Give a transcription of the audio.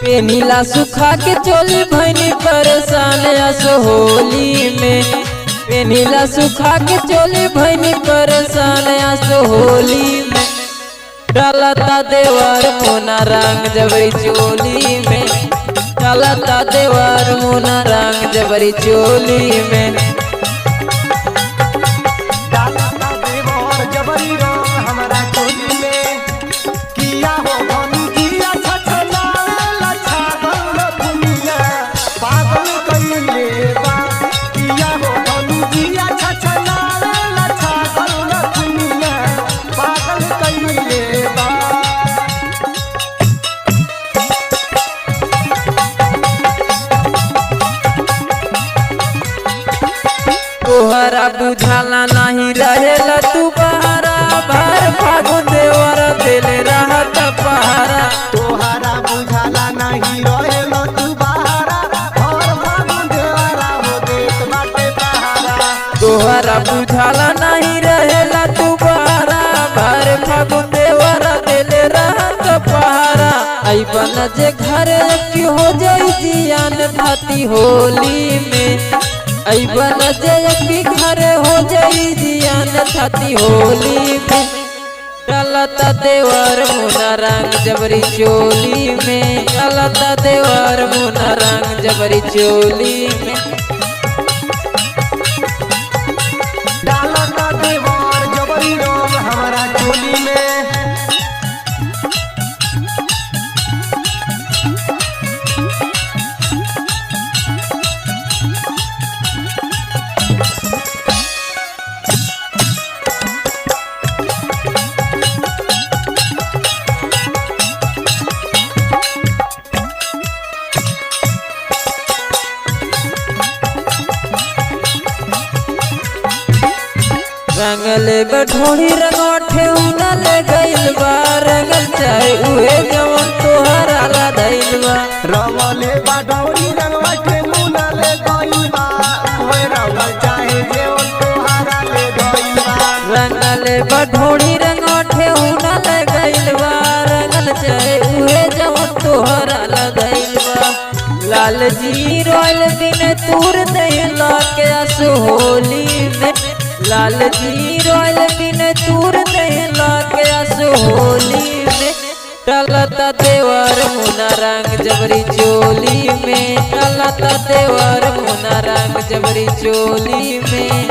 पेनीला सुखा के चोली भैनी परेशान असो होली में। पेनीला सुखा के चोली भैनी परेशान असो होली में। डालता देवर मोना रंग जबरी चोली में। डालता देवर मोना रंग जबरी चोली में। डालता देवर जबरी रंग हमारा चोली में। किया हो बनी किया छछला लछा गल दुनिया पागल कइले बा। किया हो बनी किया छछला लछा गल दुनिया पागल कइले बा। तोहरा बुझाला नहीं रहेला तू बहारा। भर फागुन देवर दिल रहत पहारा। तोहरा बुझाला नहीं रहेला तू बहारा। और फागुन देवरा हो देत बाटे पहारा। तोहरा बुझाला नहीं रहेला तू बहारा। भर फागुन देवर दिल रहत पहारा। अइबन जे घर की हो जाई जियान भाती होली में। अइबन जे घर हो जाई जियान थाती होली में। डालता देवर मोना रंग जबरी चोली में। डालता देवर मोना रंग जबरी चोली में। डालता देवर जबरी रंग हमारा चोली में। रंगल बठोड़ी रंगोठे उनल गइल बा। रंगल चाहे उहे जवन तोहरा ला धइल बा। रंगले बाडौरी रंगवा के मुनले गइल बा। ओए रंगल चाहे जेवन तोहारा ले गइल बा। रंगल बठोड़ी रंगोठे उनल गइल बा। रंगल चाहे उहे जवन तोहरा ला धइल बा। लाल जी रोयल दिन तूर देला के असो होली में। लाल जी रोयल दिन तूर देला के असो होली में। डालता देवर मोना रंग जबरी चोली में। डालता देवर मोना रंग जबरी चोली में।